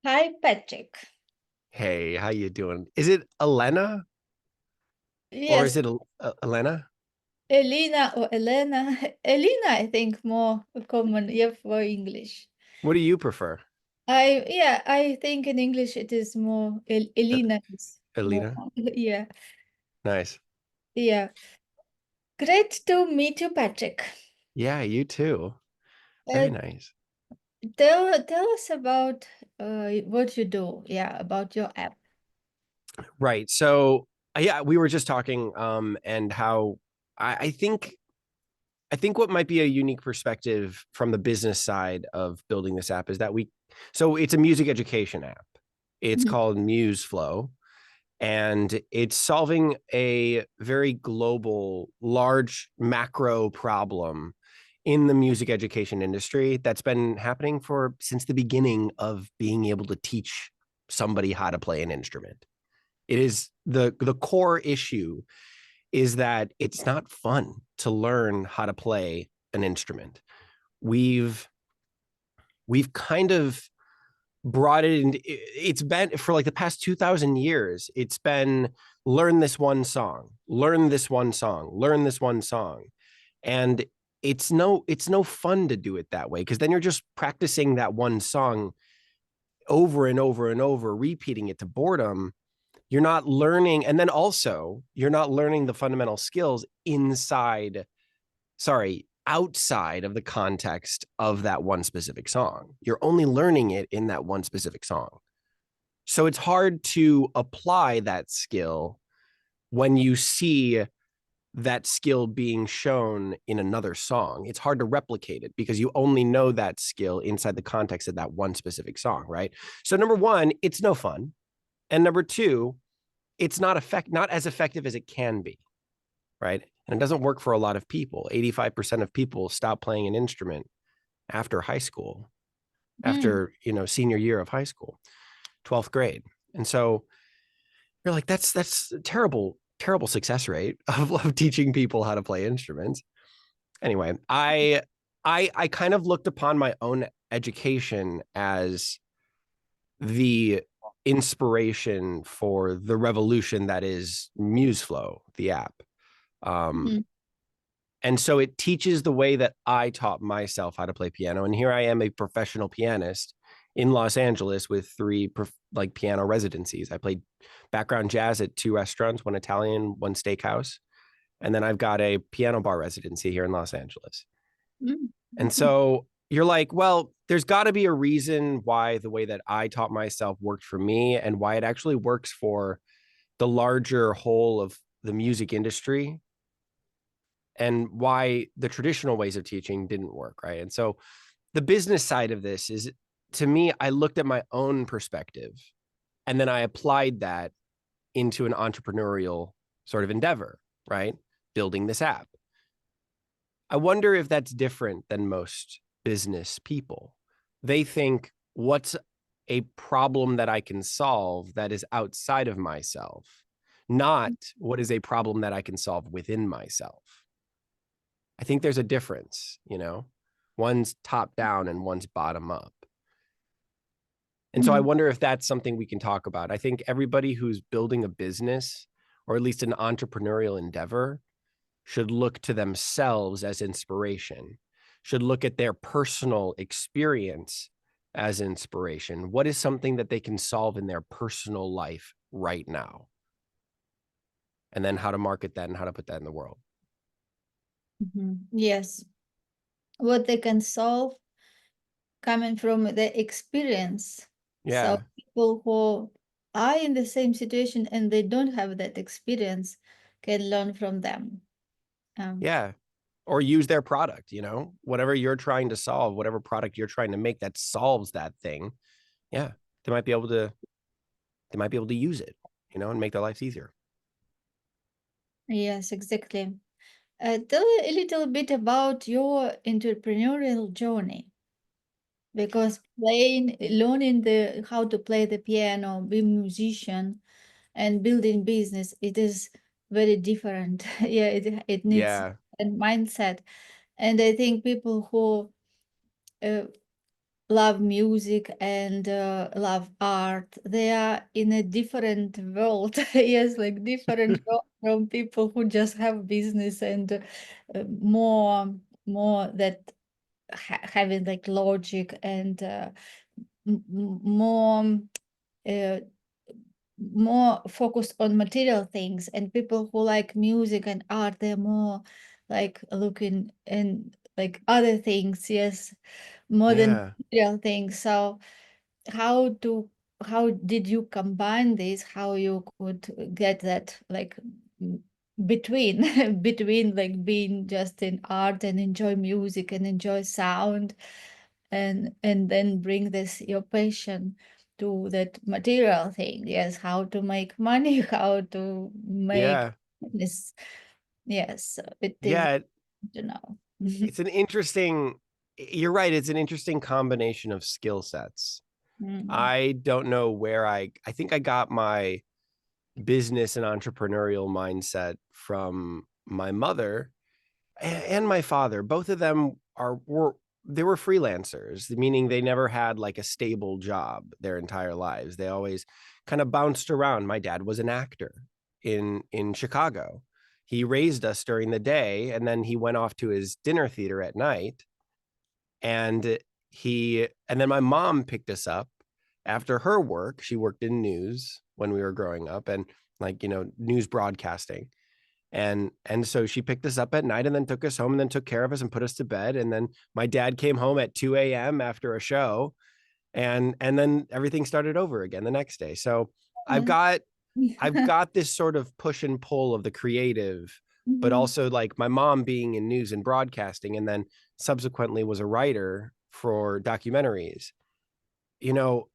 Hi, Patrick. Hey, how you doing? Is it Elena or Yes, is it Elena? Elena or Elena. Elena, I think, more common, yeah, for English. What do you prefer? I think in English it is more Uh, Elena is more. Elena? Yeah, Nice. yeah. Great to meet you, Patrick. Yeah, you too. Uh, Very nice. tell us about what you do. Yeah, about your app. Right. So, yeah, we were just talking and how I think what might be a unique perspective from the business side of building this app is that so it's a music education app. It's Mhm. called MuseFlow, and it's solving a very global, large macro problem in the music education industry that's been happening for since the beginning of being able to teach somebody how to play an instrument. It is the core issue is that it's not fun to learn how to play an instrument. We've kind of brought it in. It's been for like the past 2000 years. It's been learn this one song, learn this one song, learn this one song. And it's no fun to do it that way, because then you're just practicing that one song over and over and over, repeating it to boredom. You're not learning. And then also you're not learning the fundamental skills outside of the context of that one specific song. You're only learning it in that one specific song. So it's hard to apply that skill when you see that skill being shown in another song. It's hard to replicate it because you only know that skill inside the context of that one specific song, right? So number one, it's no fun. And number two, it's not as effective as it can be, right? And it doesn't work for a lot of people. 85% of people stop playing an instrument after high school, Mm. after, senior year of high school, 12th grade. And so you're like, that's a terrible success rate of teaching people how to play instruments. Anyway, I kind of looked upon my own education as the inspiration for the revolution that is MuseFlow, the app. Um, Mhm. and so it teaches the way that I taught myself how to play piano. And here I am, a professional pianist in Los Angeles with three piano residencies. I played background jazz at two restaurants, one Italian, one steakhouse. And then I've got a piano bar residency here in Los Angeles. Mm. And so you're like, well, there's got to be a reason why the way that I taught myself worked for me and why it actually works for the larger whole of the music industry, and why the traditional ways of teaching didn't work, right? And so the business side of this is, to me, I looked at my own perspective and then I applied that into an entrepreneurial sort of endeavor, right? Building this app. I wonder if that's different than most business people. They think, what's a problem that I can solve that is outside of myself, not what is a problem that I can solve within myself. I think there's a difference. One's top down and one's bottom up. And so I Mm. wonder if that's something we can talk about. I think everybody who's building a business, or at least an entrepreneurial endeavor, should look to themselves as inspiration, should look at their personal experience as inspiration. What is something that they can solve in their personal life right now? And then how to market that and how to put that in the world. Mhm. Yes, what they can solve coming from the experience. So Yeah. people who are in the same situation and they don't have that experience can learn from them. Um, Yeah. Or use their product, whatever you're trying to solve, whatever product you're trying to make that solves that thing. Yeah. They might be able to, use it, and make their lives easier. yes, exactly. Tell a little bit about your entrepreneurial journey because learning the how to play the piano, be a musician, and building business, it is very different. Yeah, it needs Yeah. a mindset. And I think people who uh, love music and love art, they are in a different world. Yes, like different world from people who just have business and more that having like logic and more uh, more focused on material things. And people who like music and art, they're more like looking and like other things, yes, more than Yeah. material things. So how to how did you combine this, how you could get that like between between like being just in art and enjoy music and enjoy sound, and then bring this your passion to that material thing? Yes, how to make money, how to make Yeah. this. Yes, it is, Yeah. you know. It's an interesting, you're right. It's an interesting combination of skill sets. Mm. I don't know where I think I got my business and entrepreneurial mindset from my mother and my father. Both of them they were freelancers, meaning they never had like a stable job their entire lives. They always kind of bounced around. My dad was an actor in Chicago. He raised us during the day, and then he went off to his dinner theater at night. And and then my mom picked us up after her work. She worked in news when we were growing up, and like, news broadcasting. And so she picked us up at night and then took us home and then took care of us and put us to bed. And then my dad came home at 2 a.m. after a show, and then everything started over again the next day. So I've Yes. got I've got this sort of push and pull of the creative, but Mhm. also like my mom being in news and broadcasting, and then subsequently was a writer for documentaries. You know,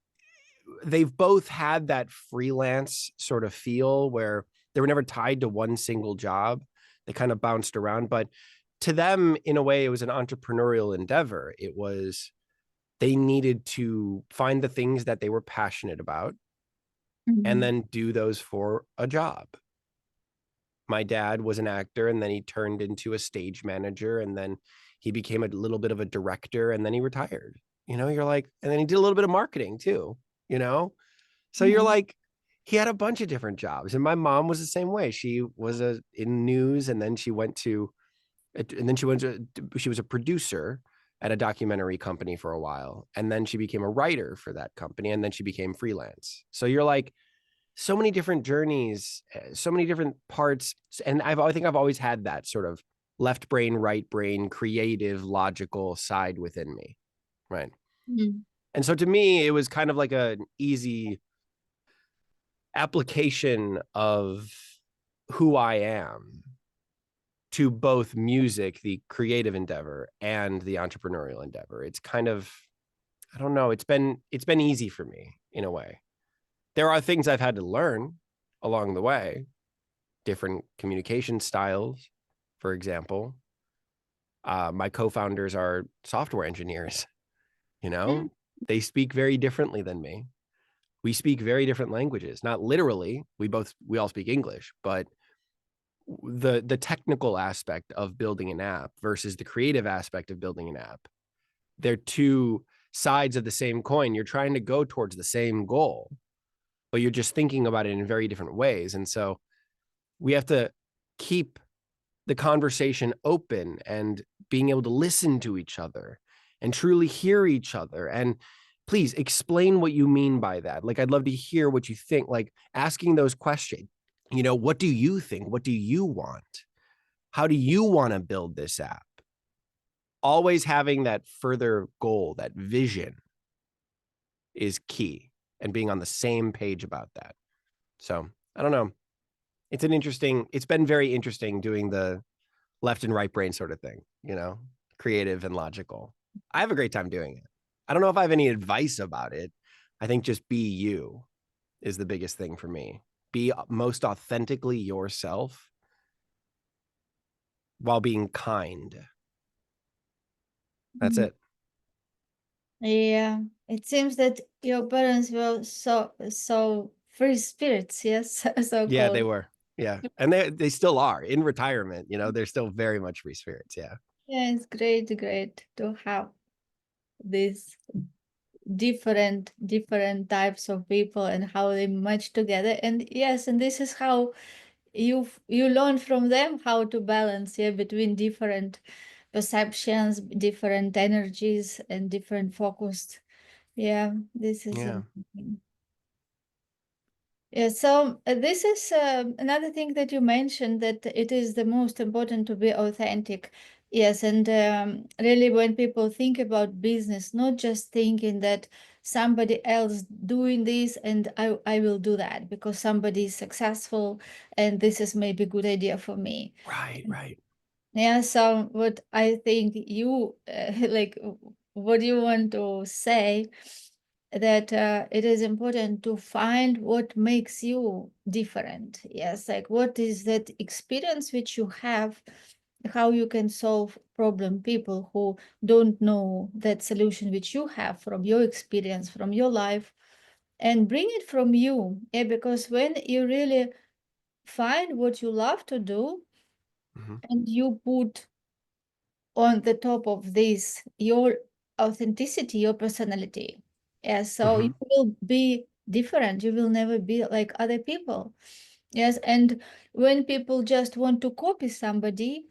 they've both had that freelance sort of feel where they were never tied to one single job. They kind of bounced around, but to them, in a way, it was an entrepreneurial endeavor. It was, they needed to find the things that they were passionate about and Mhm. then do those for a job. My dad was an actor, and then he turned into a stage manager, and then he became a little bit of a director, and then he retired. You're like, and then he did a little bit of marketing too, you know? So you're Mhm. like, he had a bunch of different jobs. And my mom was the same way. She was in news, and then she went to, she was a producer at a documentary company for a while. And then she became a writer for that company. And then she became freelance. So you're like, so many different journeys, so many different parts. And I think I've always had that sort of left brain, right brain, creative, logical side within me. Right. Mhm. And so to me, it was kind of like an easy application of who I am to both music, the creative endeavor, and the entrepreneurial endeavor. It's kind of, I don't know, it's been easy for me in a way. There are things I've had to learn along the way, different communication styles, for example. My co-founders are software engineers, you Mhm. know, they speak very differently than me. We speak very different languages, not literally. We all speak English, but the technical aspect of building an app versus the creative aspect of building an app, they're two sides of the same coin. You're trying to go towards the same goal, but you're just thinking about it in very different ways. And so we have to keep the conversation open and being able to listen to each other and truly hear each other. And please explain what you mean by that. Like, I'd love to hear what you think, like asking those questions. What do you think? What do you want? How do you want to build this app? Always having that further goal, that vision is key, and being on the same page about that. So I don't know. It's been very interesting doing the left and right brain sort of thing, creative and logical. I have a great time doing it. I don't know if I have any advice about it. I think just be you is the biggest thing for me. Be most authentically yourself while being kind. That's Mhm. it. Yeah, it seems that your parents were so free spirits, yes, so Yeah, they called. were. Yeah. And they still are in retirement, they're still very much free spirits. Yeah. Yeah, it's great to have this. different types of people and how they match together. And yes, and this is how you learn from them how to balance, yeah, between different perceptions, different energies, and different focused. Yeah, this is Yeah. amazing. Yeah, so this is another thing that you mentioned, that it is the most important to be authentic. Yes, and really when people think about business, not just thinking that somebody else doing this and I will do that because somebody is successful and this is maybe a good idea for me. Right, right. Yeah, so what I think you like, what you want to say, that it is important to find what makes you different. Yes, like what is that experience which you have, how you can solve problem people who don't know that solution which you have from your experience, from your life, and bring it from you. Yeah, because when you really find what you love to do Mhm. and you put on the top of this your authenticity, your personality. Yes, so you Mhm. will be different. You will never be like other people. Yes, and when people just want to copy somebody,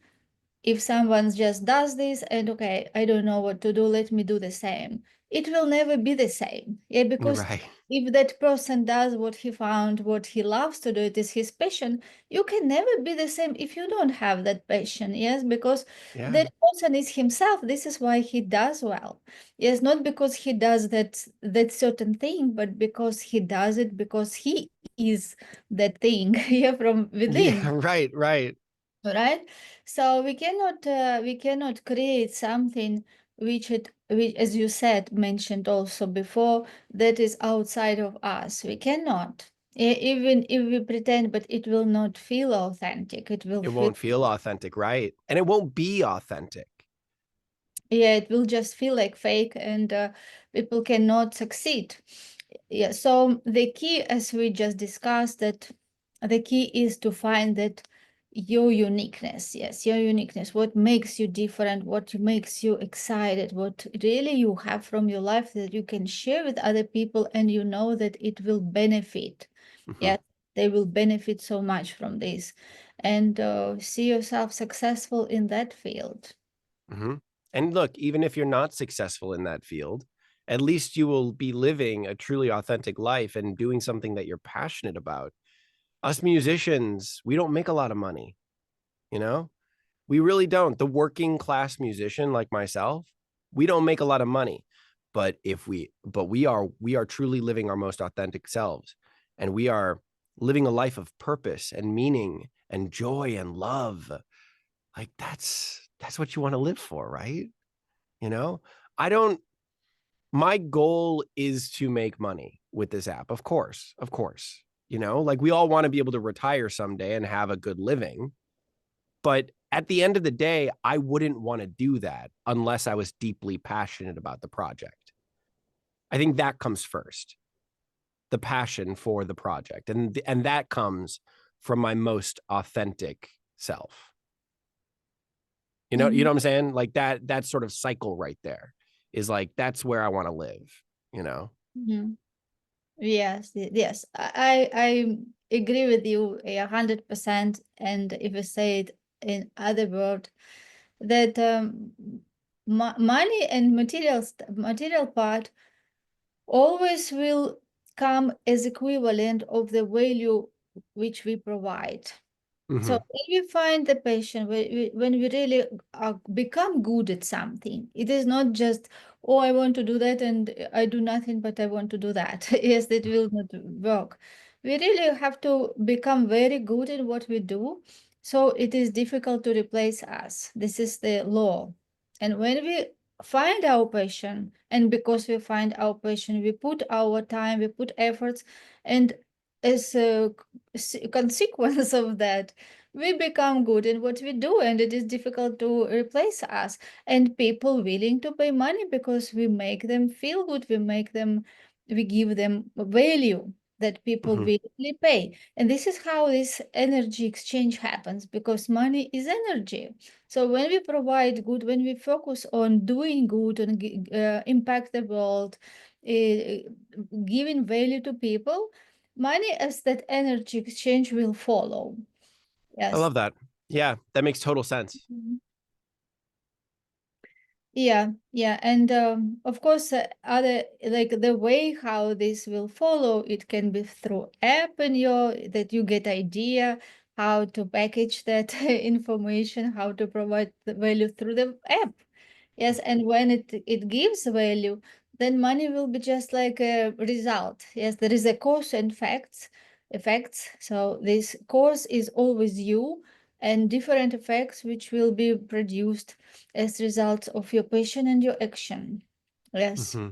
if someone just does this and okay, I don't know what to do, let me do the same, it will never be the same. Yeah, because Right. if that person does what he found, what he loves to do, it is his passion, you can never be the same if you don't have that passion. Yes, because Yeah. that person is himself. This is why he does well. Yes, not because he does that certain thing, but because he does it because he is that thing. Yeah, from Yeah, within. right, right. Right, so we cannot create something which, as you said, mentioned also before, that is outside of us. We cannot. Even if we pretend, but it will not feel authentic. It will It feel, won't feel authentic, right? And it won't be authentic. yeah, it will just feel like fake, and people cannot succeed. Yeah, so the key, as we just discussed, that the key is to find that your uniqueness. Yes, your uniqueness, what makes you different, what makes you excited, what really you have from your life that you can share with other people, and you know that it will benefit. Mhm. Yes, they will benefit so much from this, and see yourself successful in that field. Mhm. And look, even if you're not successful in that field, at least you will be living a truly authentic life and doing something that you're passionate about. Us musicians, we don't make a lot of money, you know? We really don't. The working class musician like myself, we don't make a lot of money. But we are truly living our most authentic selves, and we are living a life of purpose and meaning and joy and love. Like that's what you want to live for, right? You know? I don't My goal is to make money with this app. Of course. Of course. You know, like we all want to be able to retire someday and have a good living. But at the end of the day, I wouldn't want to do that unless I was deeply passionate about the project. I think that comes first, the passion for the project. And that comes from my most authentic self. You know what I'm saying? Like that sort of cycle right there is like that's where I want to live, you know. Mhm. Yes, yes, I agree with you 100%. And if I say it in other word, that money and material part always will come as equivalent of the value which we provide. So Mhm. when we find the passion, when we really become good at something, it is not just, oh, I want to do that and I do nothing, but I want to do that. Yes, that will not work. We really have to become very good at what we do. So it is difficult to replace us. This is the law. And when we find our passion, and because we find our passion, we put our time, we put efforts, and as a consequence of that, we become good in what we do, and it is difficult to replace us. And people willing to pay money because we make them feel good, we give them value that people Mhm. willingly pay. And this is how this energy exchange happens, because money is energy. So when we provide good, when we focus on doing good and impact the world, giving value to people, money as that energy exchange will follow. I Yes. love that. Yeah, that makes total sense. Mhm. Yeah, yeah, and of course, other like the way how this will follow, it can be through app and that you get idea how to package that information, how to provide the value through the app. Yes, and when it gives value, then money will be just like a result. Yes, there is a cause and effects. So this cause is always you, and different effects which will be produced as results of your passion and your action. Yes. Mm-hmm.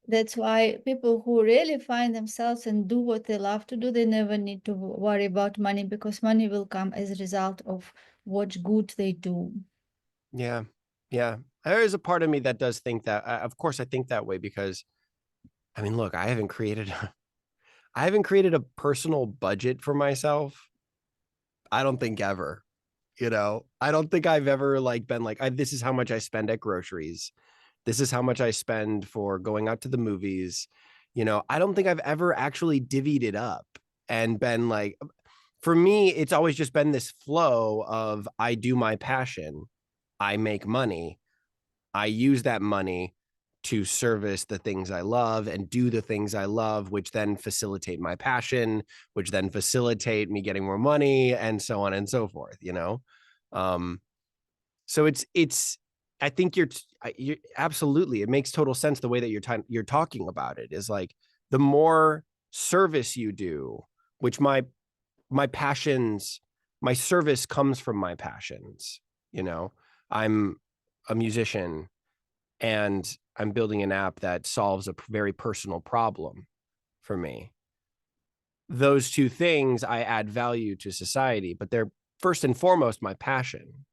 That's why people who really find themselves and do what they love to do, they never need to worry about money, because money will come as a result of what good they do. Yeah. Yeah. There is a part of me that does think that. Of course, I think that way because, I mean, look, I haven't created a personal budget for myself. I don't think ever. I don't think I've ever like been like, this is how much I spend at groceries. This is how much I spend for going out to the movies. I don't think I've ever actually divvied it up and been like, for me, it's always just been this flow of I do my passion, I make money, I use that money to service the things I love and do the things I love, which then facilitate my passion, which then facilitate me getting more money, and so on and so forth. Um, so it's I think you're absolutely, it makes total sense the way that you're talking about it is like the more service you do, which my passions, my service comes from my passions. you know I'm a musician and I'm building an app that solves a very personal problem for me. Those two things, I add value to society, but they're first and foremost my passion.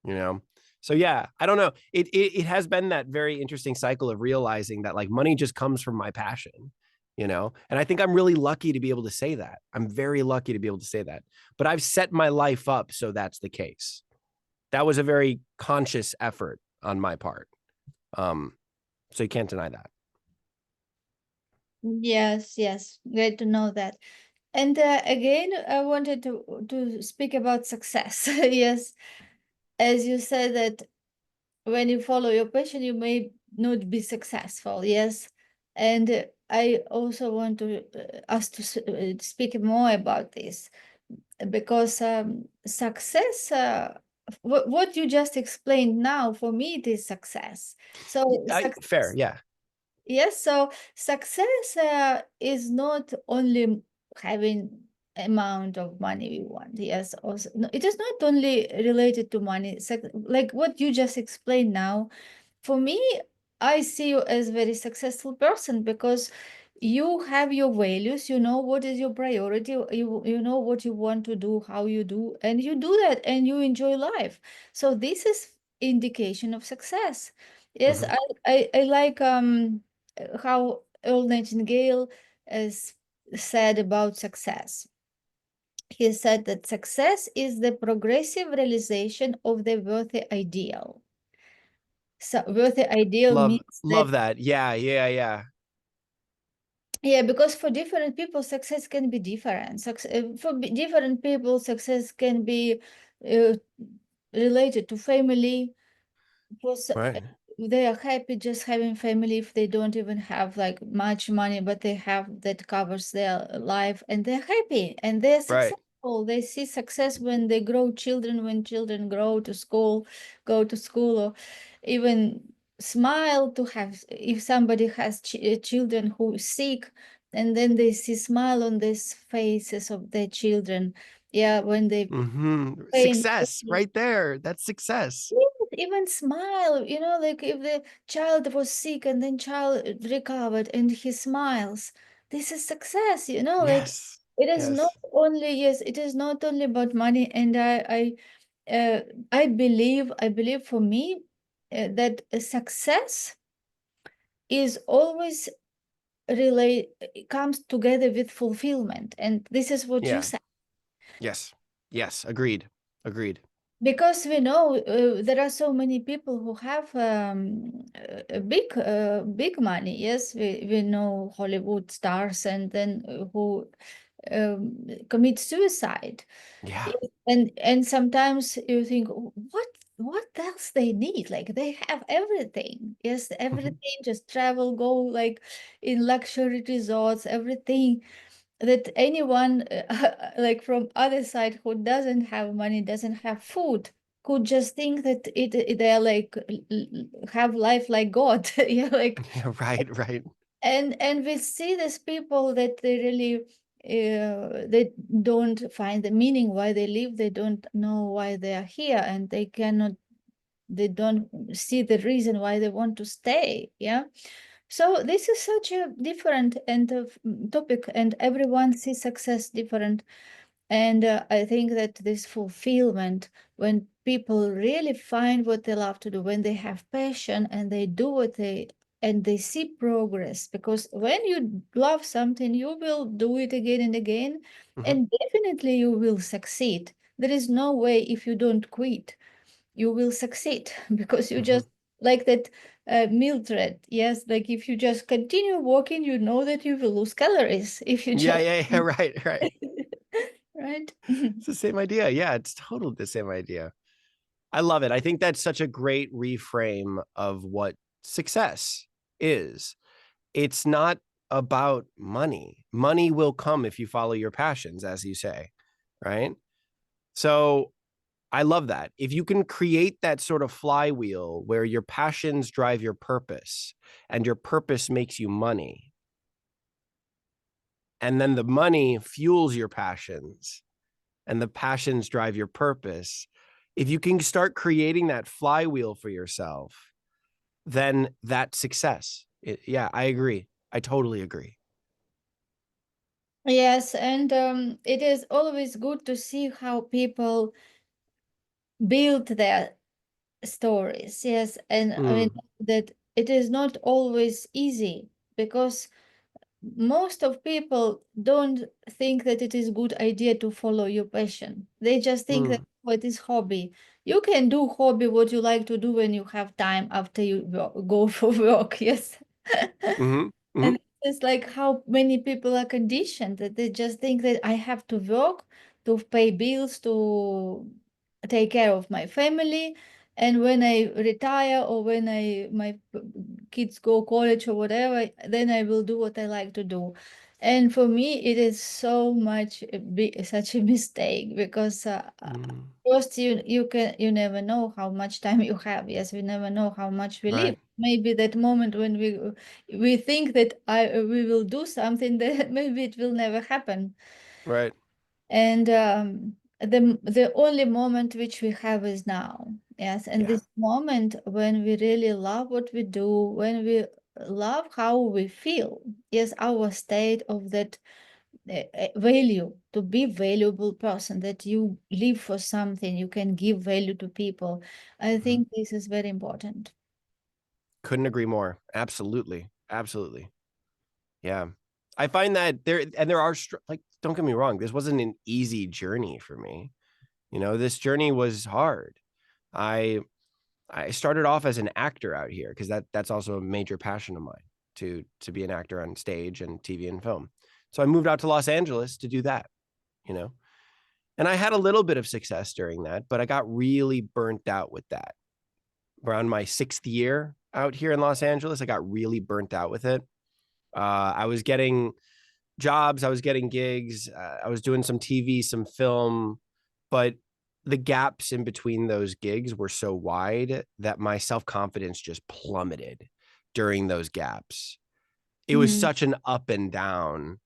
you know so yeah, I don't know, it has been that very interesting cycle of realizing that like money just comes from my passion. And I think I'm really lucky to be able to say that. I'm very lucky to be able to say that, but I've set my life up so that's the case. That was a very conscious effort on my part. So you can't deny that. Yes, yes, great to know that. And again, I wanted to speak about success. Yes, as you said that when you follow your passion, you may not be successful. Yes, and I also want to us to speak more about this, because success. What you just explained now, for me, it is success. So Fair, success. yeah. Yes, so success is not only having amount of money we want. Yes, also no, it is not only related to money. Like what you just explained now, for me, I see you as very successful person, because you have your values, you know what is your priority, you know what you want to do, how you do, and you do that, and you enjoy life. So this is indication of success. Yes, Mm-hmm. I like how Earl Nightingale has said about success. He said that success is the progressive realization of the worthy ideal. So worthy ideal love means that, love that. Yeah, yeah, yeah. yeah, because for different people, success can be different. For different people, success can be uh, related to family. Was Right, They are happy just having family if they don't even have like much money, but they have that covers their life, and they're happy and they're right. successful. They see success when they grow children, when children go to school, or even smile to have, if somebody has children who is sick, and then they see smile on these faces of their children. Yeah, when they Mm-hmm. pain. Success right there. That's success. Yes, even smile, like if the child was sick and then child recovered and he smiles, this is success, like Yes, it is not yes. only, yes, it is not only about money. And I believe for me, that success is always comes together with fulfillment. And this is what you Yeah. said. Yes. Yes. Agreed. Agreed. Because we know there are so many people who have a big money. Yes, we know Hollywood stars, and then who commit suicide. Yeah. Yes, and sometimes you think, what else they need? Like they have everything. Yes, Mhm. everything. Just travel, go like in luxury resorts, everything that anyone like from other side who doesn't have money, doesn't have food, could just think that they're like have life like God. Yeah, like, Yeah, right, right. and we see these people that they really they don't find the meaning why they live, they don't know why they are here, and they don't see the reason why they want to stay. Yeah, so this is such a different and topic, and everyone sees success different. And I think that this fulfillment, when people really find what they love to do, when they have passion and they do what they and they see progress, because when you love something, you will do it again and again, Mhm. and definitely you will succeed. There is no way if you don't quit you will succeed because you Mhm. just like that meal thread. Yes, like if you just continue walking, you know that you will lose calories if you Yeah, just yeah, yeah, right, right. right. It's the same idea. Yeah, it's totally the same idea. I love it. I think that's such a great reframe of what success is. It's not about money. Money will come if you follow your passions, as you say, right? So I love that. If you can create that sort of flywheel where your passions drive your purpose and your purpose makes you money, and then the money fuels your passions and the passions drive your purpose. If you can start creating that flywheel for yourself, then that's success. Yeah, I agree. I totally agree. Yes, and it is always good to see how people build their stories. Yes, and I mean Mm, that it is not always easy because most of people don't think that it is good idea to follow your passion. They just think that mm, what is hobby. You can do hobby what you like to do when you have time after you go for work. Yes. mm-hmm, mm-hmm, And it's like how many people are conditioned that they just think that I have to work to pay bills, to take care of my family. And when I retire or when my kids go college or whatever, then I will do what I like to do. And for me, it is so much such a mistake because mm, first you never know how much time you have. Yes, we never know how much we live. right, Maybe that moment when we think that we will do something that maybe it will never happen. right. And the only moment which we have is now. Yes, and Yeah. this moment when we really love what we do, when we love how we feel, yes, our state of that value, to be valuable person, that you live for something, you can give value to people. I Mhm. think this is very important. Couldn't agree more. Absolutely. Absolutely. Yeah. I find that there are like, don't get me wrong, this wasn't an easy journey for me. You know, this journey was hard. I I started off as an actor out here because that's also a major passion of mine to be an actor on stage and TV and film. So I moved out to Los Angeles to do that, you know. And I had a little bit of success during that, but I got really burnt out with that. Around my 6th year out here in Los Angeles, I got really burnt out with it. I was getting jobs, I was getting gigs, I was doing some TV, some film, but the gaps in between those gigs were so wide that my self-confidence just plummeted during those gaps. It was Mm. such an up and down,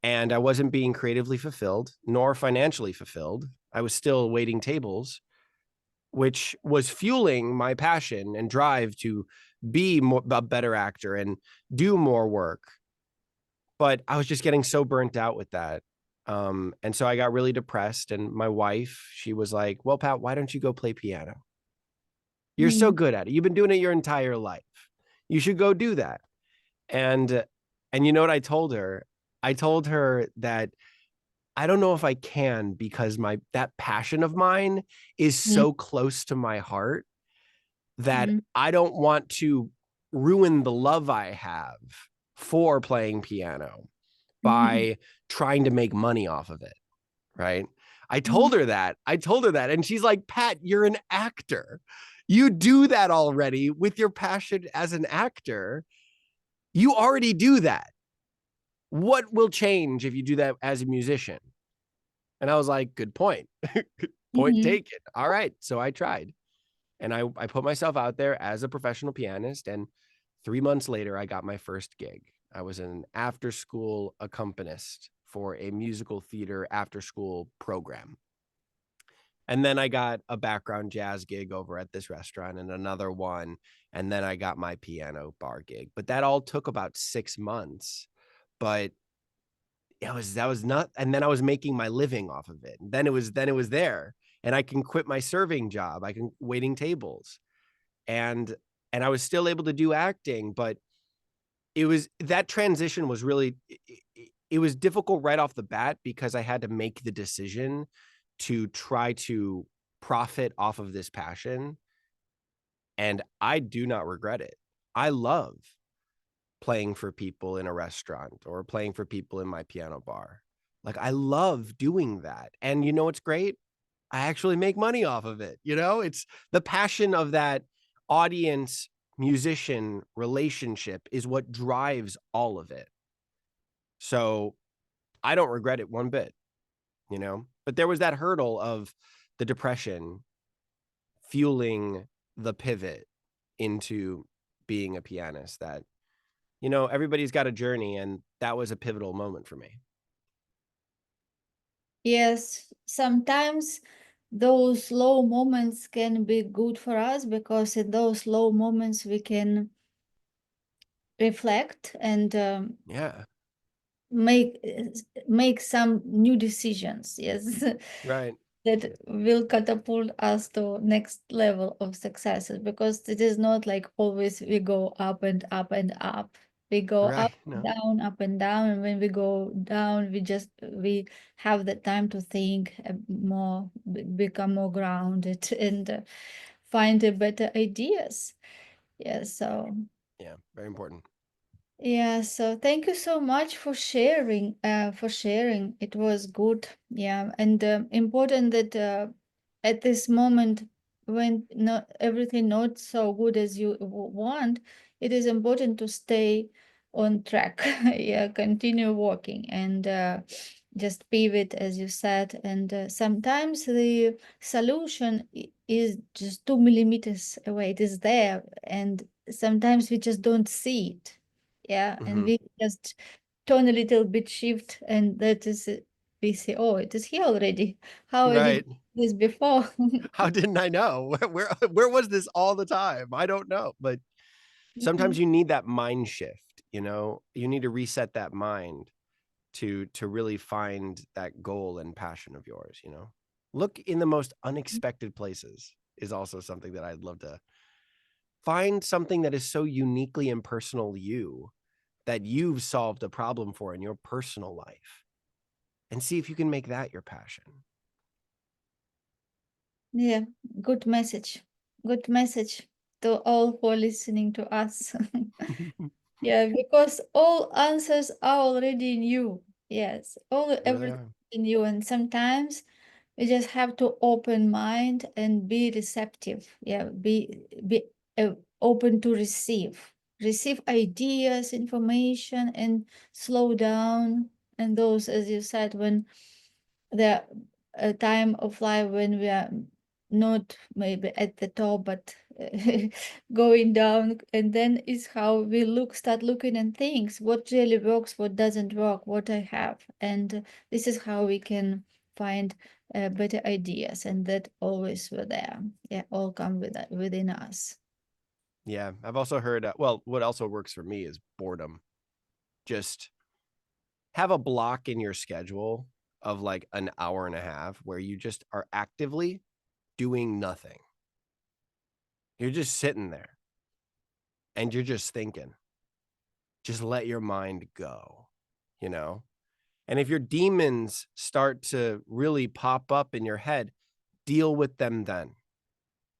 and I wasn't being creatively fulfilled nor financially fulfilled. I was still waiting tables, which was fueling my passion and drive to be a better actor and do more work. But I was just getting so burnt out with that. And so I got really depressed. And my wife, she was like, well, Pat, why don't you go play piano? You're so Mm. good at it. You've been doing it your entire life. You should go do that. And and you know what I told her? I told her that I don't know if I can, because that passion of mine is so close to my heart that Mm-hmm. I don't want to ruin the love I have for playing piano Mm-hmm. by trying to make money off of it. Right. I Mm-hmm. told her that. And she's like, Pat, you're an actor. You do that already with your passion as an actor. You already do that. What will change if you do that as a musician? And I was like, good point. Point Mm-hmm. taken. All right. So I tried, and I put myself out there as a professional pianist. And 3 months later, I got my first gig. I was an after school accompanist for a musical theater after school program. And then I got a background jazz gig over at this restaurant and another one. And then I got my piano bar gig. But that all took about 6 months. But that was not, and then I was making my living off of it. And then it was there. And I can quit my serving job. I can waiting tables. And I was still able to do acting, but that transition was really, it was difficult right off the bat, because I had to make the decision to try to profit off of this passion. And I do not regret it. I love playing for people in a restaurant or playing for people in my piano bar. Like, I love doing that. And you know what's great? I actually make money off of it. It's the passion of that audience musician relationship is what drives all of it. So I don't regret it one bit, but there was that hurdle of the depression fueling the pivot into being a pianist that, everybody's got a journey, and that was a pivotal moment for me. Yes, sometimes those low moments can be good for us, because in those low moments we can reflect and Yeah. make make some new decisions. Yes, Right. that will catapult us to next level of successes, because it is not like always we go up and up and up. We go Right. No. up and down, and when we go down, we have the time to think more, become more grounded, and find better ideas. Yeah, so Yeah. Very important. yeah, so thank you so much for sharing. For sharing, it was good. Yeah, and important that at this moment, when not everything not so good as you want, it is important to stay on track. Yeah, continue walking, and just pivot, as you said. And sometimes the solution is just 2 millimeters away. It is there, and sometimes we just don't see it. Yeah, and Mm-hmm. we just turn a little bit shift, and that is it. We say, oh, it is here already. How I did Right. this before. How didn't I know? Where was this all the time? I don't know. But sometimes Mhm. you need that mind shift, you need to reset that mind to really find that goal and passion of yours. Look in the most unexpected places is also something that I'd love to find, something that is so uniquely and personal to you that you've solved a problem for in your personal life, and see if you can make that your passion. Yeah, good message. Good message to all who are listening to us. Yeah, because all answers are already in you. Yes, all They really everything are. in you, and sometimes we just have to open mind and be receptive. Yeah, be open to receive ideas, information, and slow down. And those, as you said, when the a time of life when we are not maybe at the top, but going down, and then is how we start looking at things, what really works, what doesn't work, what I have, and this is how we can find better ideas, and that always were there. Yeah, all come within us. Yeah, I've also heard, well, what also works for me is boredom. Just have a block in your schedule of like an hour and a half where you just are actively doing nothing. You're just sitting there and you're just thinking. Just let your mind go, you know? And if your demons start to really pop up in your head, deal with them then.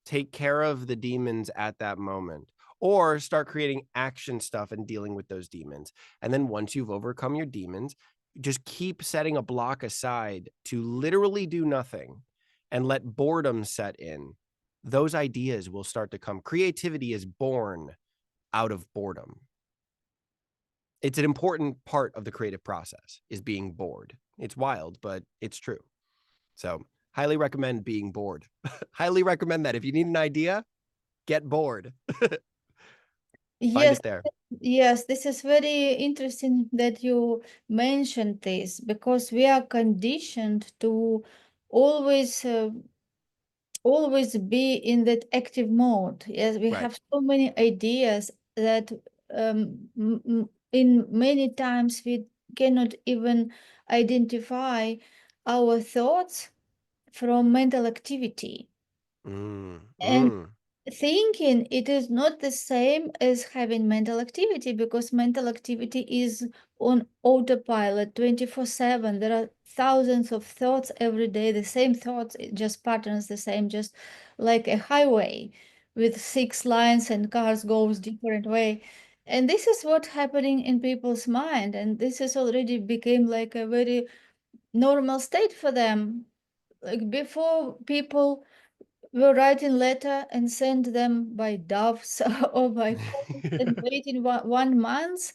Take care of the demons at that moment, or start creating action stuff and dealing with those demons. And then once you've overcome your demons, just keep setting a block aside to literally do nothing and let boredom set in. Those ideas will start to come. Creativity is born out of boredom. It's an important part of the creative process, is being bored. It's wild, but it's true. So highly recommend being bored. Highly recommend that. If you need an idea, get bored. Find Yes, it there. yes, this is very interesting that you mentioned this, because we are conditioned to always always be in that active mode. Yes, we Right. have so many ideas that in many times we cannot even identify our thoughts from mental activity. Mm, And mm. thinking, it is not the same as having mental activity, because mental activity is on autopilot 24/7. There are thousands of thoughts every day, the same thoughts, just patterns the same, just like a highway with 6 lines and cars goes different way. And this is what's happening in people's mind. And this has already became like a very normal state for them. Like before, people were writing letter and send them by doves or by post and waiting 1 month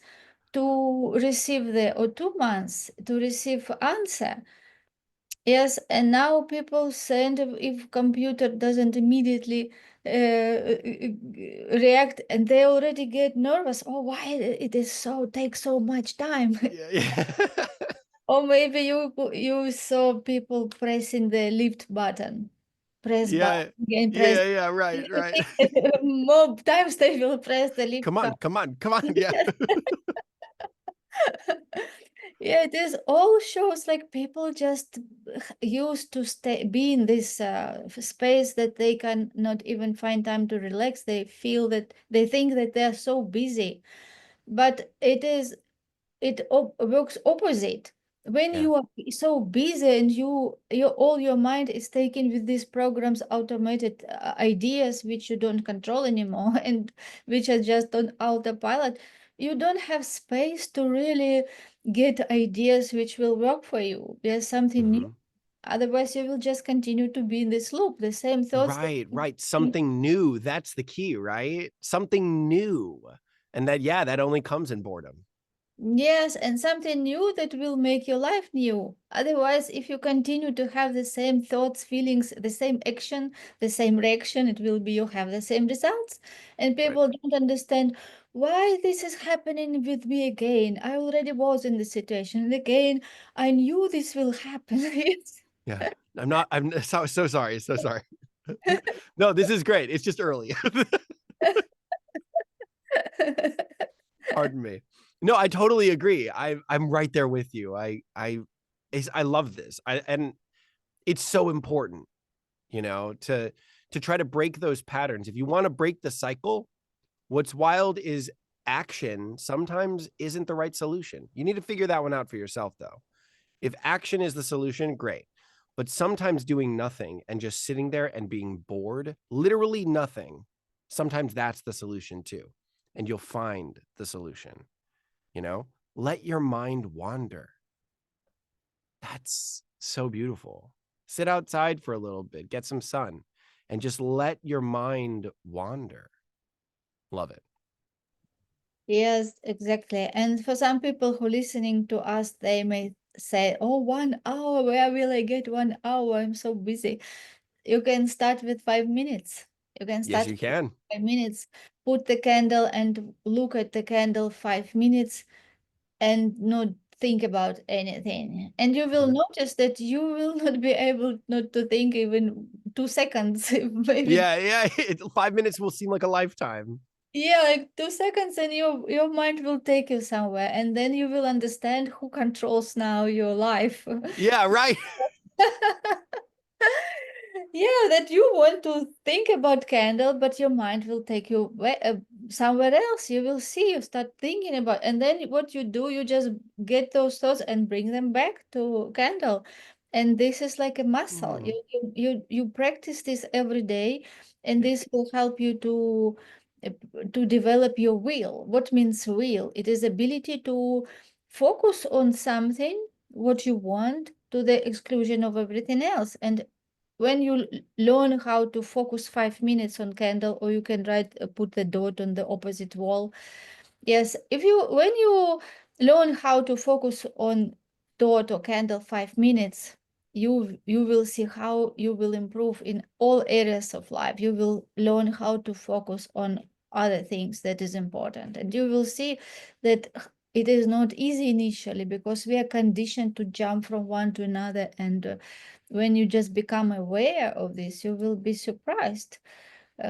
to receive or 2 months to receive answer. Yes, and now people send, if computer doesn't immediately react, and they already get nervous. Oh, why it is so takes so much time? Yeah, yeah. Or maybe you saw people pressing the lift button. Press button Yeah. again, press. Yeah, yeah, right, right. More times they will press the lift Come on, button. come on, come on. Yeah. Yeah, it is all shows like people just used to be in this space that they can not even find time to relax. They feel that they think that they are so busy, but it works opposite. When Yeah. you are so busy and all your mind is taken with these programs, automated ideas which you don't control anymore and which are just on autopilot, you don't have space to really get ideas which will work for you. There's something new. Mm-hmm. Otherwise, you will just continue to be in this loop, the same thoughts. Right, right. Something new. That's the key, right? Something new. And that, yeah, that only comes in boredom. Yes, and something new that will make your life new. Otherwise, if you continue to have the same thoughts, feelings, the same action, the same reaction, it will be you have the same results. And Right. people don't understand why this is happening with me again. I already was in this situation. And again, I knew this will happen. Yes. Yeah. I'm so sorry. So sorry. No, this is great. It's just early. Pardon me. No, I totally agree. I'm right there with you. I love this. And it's so important, to try to break those patterns. If you want to break the cycle, what's wild is action sometimes isn't the right solution. You need to figure that one out for yourself, though. If action is the solution, great. But sometimes doing nothing and just sitting there and being bored, literally nothing, sometimes that's the solution too. And you'll find the solution, let your mind wander. That's so beautiful. Sit outside for a little bit, get some sun, and just let your mind wander. Love it. Yes, exactly. And for some people who listening to us, they may say, "Oh, 1 hour, where will I get 1 hour? I'm so busy." You can start with 5 minutes. You can Yes, start you with can. 5 minutes. Put the candle and look at the candle 5 minutes and not think about anything. And you will notice that you will not be able not to think even 2 seconds, maybe. Yeah, yeah. 5 minutes will seem like a lifetime. Yeah, like 2 seconds, and your mind will take you somewhere, and then you will understand who controls now your life. Yeah, right. Yeah, that you want to think about candle, but your mind will take you somewhere else. You will see, you start thinking about, and then what you do, you just get those thoughts and bring them back to candle. And this is like a muscle. Hmm. You practice this every day, and this will help you uh, to develop your will. What means will? It is ability to focus on something what you want to the exclusion of everything else. And when you learn how to focus 5 minutes on candle, or you can write put the dot on the opposite wall. Yes, if you when you learn how to focus on dot or candle 5 minutes, you will see how you will improve in all areas of life. You will learn how to focus on other things that is important, and you will see that it is not easy initially, because we are conditioned to jump from one to another. And when you just become aware of this, you will be surprised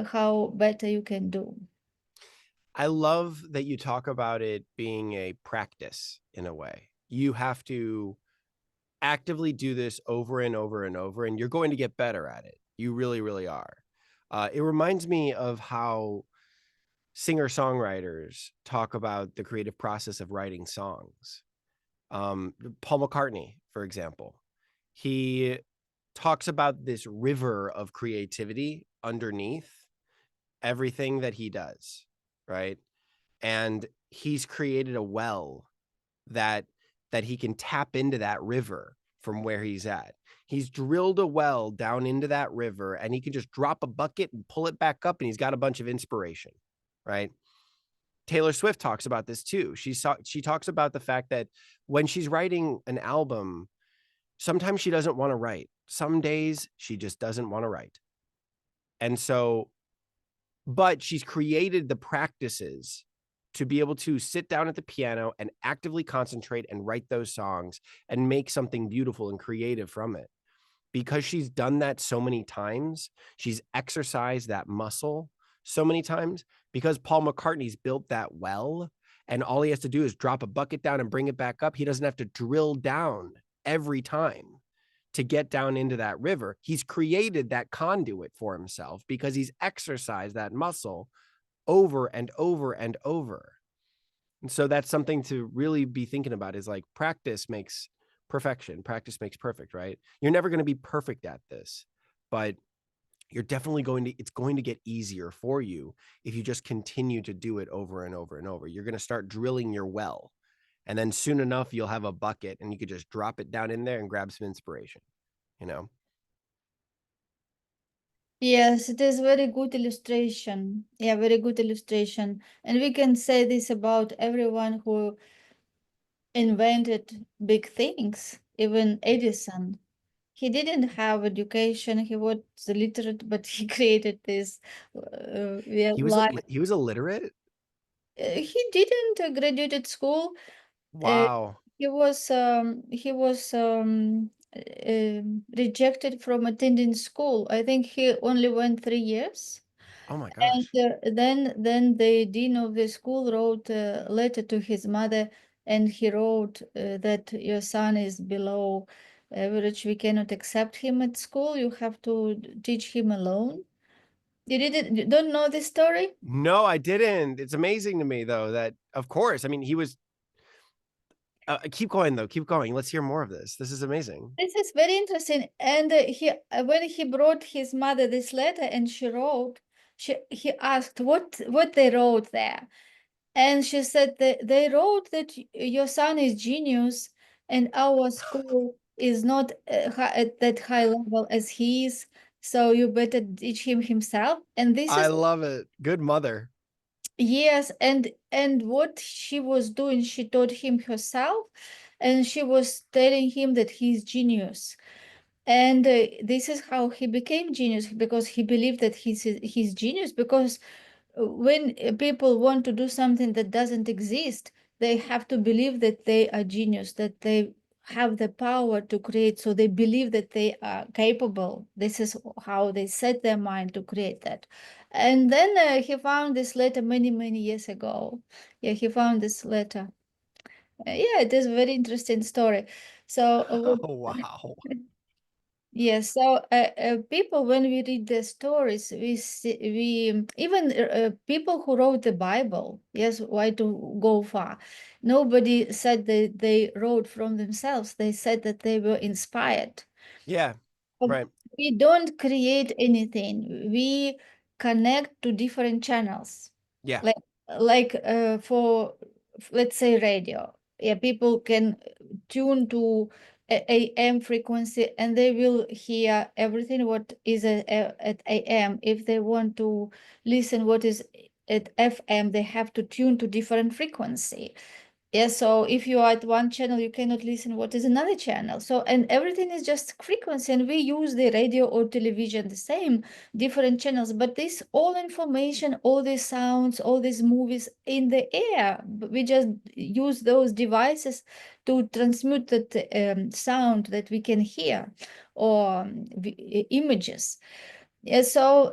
how better you can do. I love that you talk about it being a practice in a way. You have to actively do this over and over and over, and you're going to get better at it. You really, really are. It reminds me of how singer-songwriters talk about the creative process of writing songs. Paul McCartney, for example, he talks about this river of creativity underneath everything that he does, right? And he's created a well that he can tap into that river from where he's at. He's drilled a well down into that river, and he can just drop a bucket and pull it back up, and he's got a bunch of inspiration, right? Taylor Swift talks about this too. She talks about the fact that when she's writing an album, sometimes she doesn't want to write. Some days she just doesn't want to write. And so, but she's created the practices to be able to sit down at the piano and actively concentrate and write those songs and make something beautiful and creative from it. Because she's done that so many times, she's exercised that muscle so many times, because Paul McCartney's built that well, and all he has to do is drop a bucket down and bring it back up. He doesn't have to drill down every time to get down into that river. He's created that conduit for himself because he's exercised that muscle over and over and over. And so that's something to really be thinking about, is like practice makes perfection. Practice makes perfect, right? You're never going to be perfect at this, but you're definitely it's going to get easier for you if you just continue to do it over and over and over. You're going to start drilling your well, and then soon enough, you'll have a bucket and you could just drop it down in there and grab some inspiration, you know? Yes, it is very good illustration. Yeah, very good illustration. And we can say this about everyone who invented big things, even Edison. He didn't have education, he was illiterate, but he created this yeah, light. He was illiterate? He didn't graduate school. Uh, Wow. he was rejected from attending school. I think he only went 3 years. Oh my And gosh. then the dean of the school wrote a letter to his mother, and he wrote that your son is below average. We cannot accept him at school. You have to teach him alone. You don't know this story? No, I didn't. It's amazing to me though that, of course, I mean, he was keep going though. Keep going. Let's hear more of this. This is amazing. This is very interesting. And he when he brought his mother this letter, and she wrote, he asked what they wrote there. And she said that they wrote that your son is genius, and our school is not at that high level as he is. So you better teach him himself. And this I is, love it. Good mother. yes, and what she was doing, she taught him herself, and she was telling him that he's genius. And this is how he became genius, because he believed that he's genius. Because when people want to do something that doesn't exist, they have to believe that they are genius, that they have the power to create. So they believe that they are capable. This is how they set their mind to create that. And then he found this letter many, many years ago. Yeah, he found this letter. Yeah, it is a very interesting story. So Oh wow. Yes, so people, when we read the stories, we see, even people who wrote the Bible, yes, why to go far? Nobody said that they wrote from themselves. They said that they were inspired. Yeah, Um, right. We don't create anything. We connect to different channels. Yeah. Like for let's say radio. Yeah, people can tune to AM frequency and they will hear everything what is at AM. If they want to listen what is at FM, they have to tune to different frequency. Yeah, so if you are at one channel, you cannot listen what is another channel. So, and everything is just frequency, and we use the radio or television the same, different channels. But this all information, all these sounds, all these movies in the air, we just use those devices to transmit that sound that we can hear or images. Yeah, so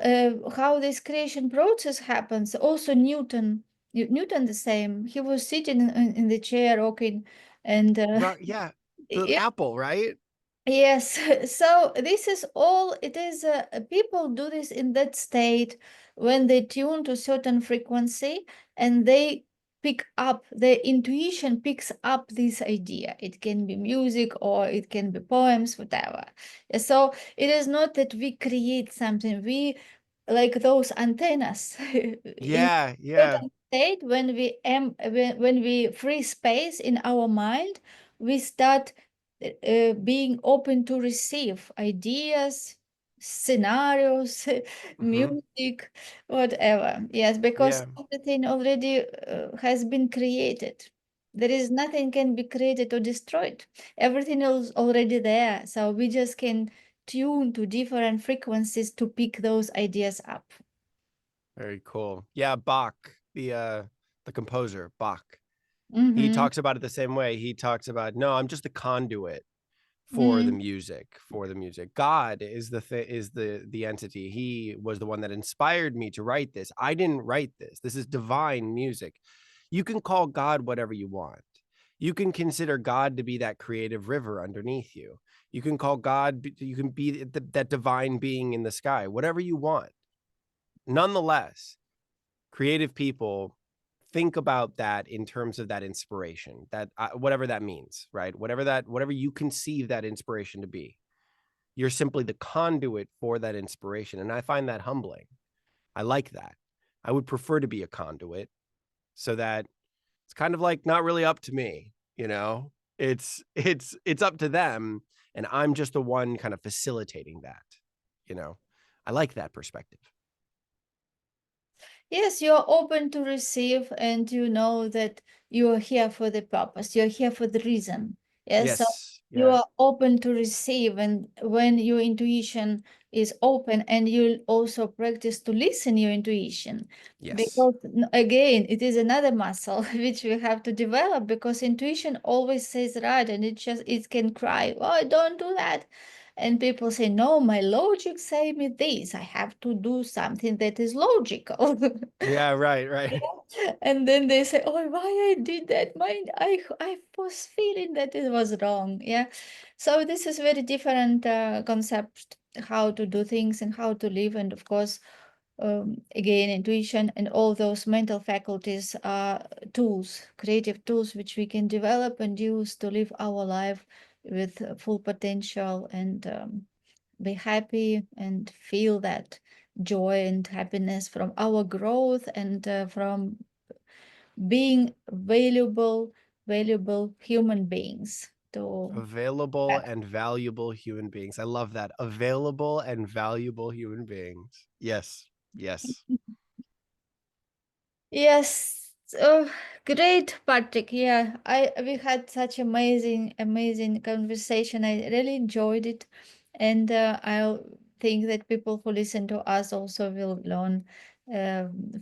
how this creation process happens, also Newton the same. He was sitting in the chair rocking and Right. Yeah. The apple, right? yes, so this is all it is. People do this in that state when they tune to certain frequency and they pick up, their intuition picks up this idea. It can be music or it can be poems, whatever. So it is not that we create something, we like those antennas in Yeah, yeah. certain state when when we free space in our mind, we start being open to receive ideas, scenarios, Hmm. music, whatever. Yes, because Yeah. everything already has been created. There is nothing can be created or destroyed. Everything is already there. So we just can tune to different frequencies to pick those ideas up. Very cool. Yeah, Bach, the composer, Bach. He Mm-hmm. talks about it the same way. He talks about, no, I'm just a conduit for the Mm-hmm. music, for the music. God is the entity. He was the one that inspired me to write this. I didn't write this. This is divine music. You can call God whatever you want. You can consider God to be that creative river underneath you. You can call God, you can be that divine being in the sky, whatever you want. Nonetheless, creative people think about that in terms of that inspiration, that whatever that means, right? Whatever you conceive that inspiration to be, you're simply the conduit for that inspiration. And I find that humbling. I like that. I would prefer to be a conduit so that it's kind of like not really up to me, you know? It's up to them and I'm just the one kind of facilitating that, you know? I like that perspective. Yes, you're open to receive and you know that you are here for the purpose. You're here for the reason. Yes, so Yes. you Yeah. are open to receive, and when your intuition is open, and you also practice to listen your intuition, Yes. because again, it is another muscle which we have to develop, because intuition always says right, and it can cry, oh, don't do that. And people say, no, my logic say me this. I have to do something that is logical. Yeah, right, right. And then they say, oh, why I did that? I was feeling that it was wrong. Yeah. So this is very different concept, how to do things and how to live. And of course, again, intuition and all those mental faculties are tools, creative tools, which we can develop and use to live our life with full potential and be happy and feel that joy and happiness from our growth and from being valuable human beings to Available and valuable human beings. I love that. Available and valuable human beings. Yes. Yes. yes. Great, Patrick. Yeah, I we had such amazing conversation. I really enjoyed it, and I think that people who listen to us also will learn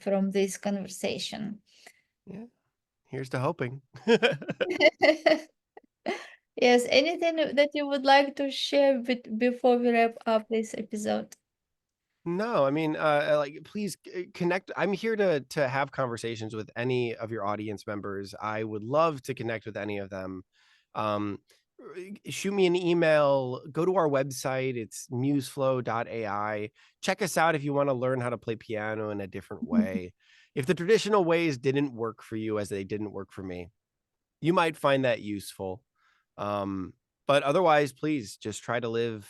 from this conversation. Yeah. Here's to hoping. Yes, anything that you would like to share before we wrap up this episode? No, I mean, like, please connect. I'm here to have conversations with any of your audience members. I would love to connect with any of them. Um, shoot me an email, go to our website. It's museflow.ai. Check us out if you want to learn how to play piano in a different way. If the traditional ways didn't work for you as they didn't work for me, you might find that useful. But otherwise, please just try to live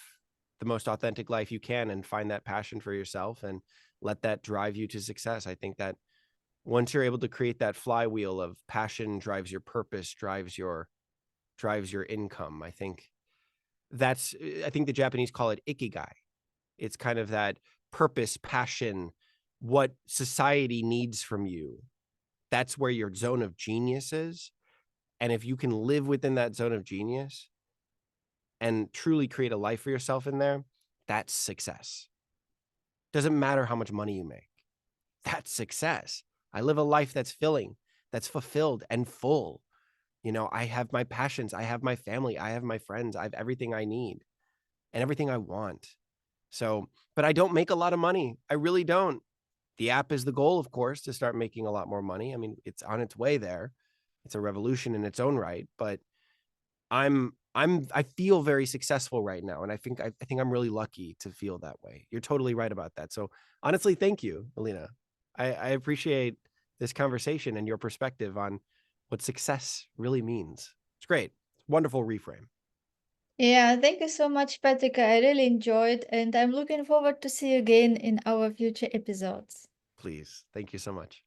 the most authentic life you can and find that passion for yourself and let that drive you to success. I think that once you're able to create that flywheel of passion drives your purpose, drives your income, I think the Japanese call it ikigai. It's kind of that purpose, passion, what society needs from you. That's where your zone of genius is. And if you can live within that zone of genius and truly create a life for yourself in there, that's success. Doesn't matter how much money you make. That's success. I live a life that's filling, that's fulfilled and full. You know, I have my passions, I have my family, I have my friends, I have everything I need and everything I want. So, but I don't make a lot of money. I really don't. The app is the goal, of course, to start making a lot more money. I mean, it's on its way there. It's a revolution in its own right, but I feel very successful right now. And I think I'm really lucky to feel that way. You're totally right about that. So honestly, thank you, Elena. I appreciate this conversation and your perspective on what success really means. It's great. Wonderful reframe. Yeah, thank you so much, Patrick. I really enjoyed, and I'm looking forward to see you again in our future episodes. Please. Thank you so much.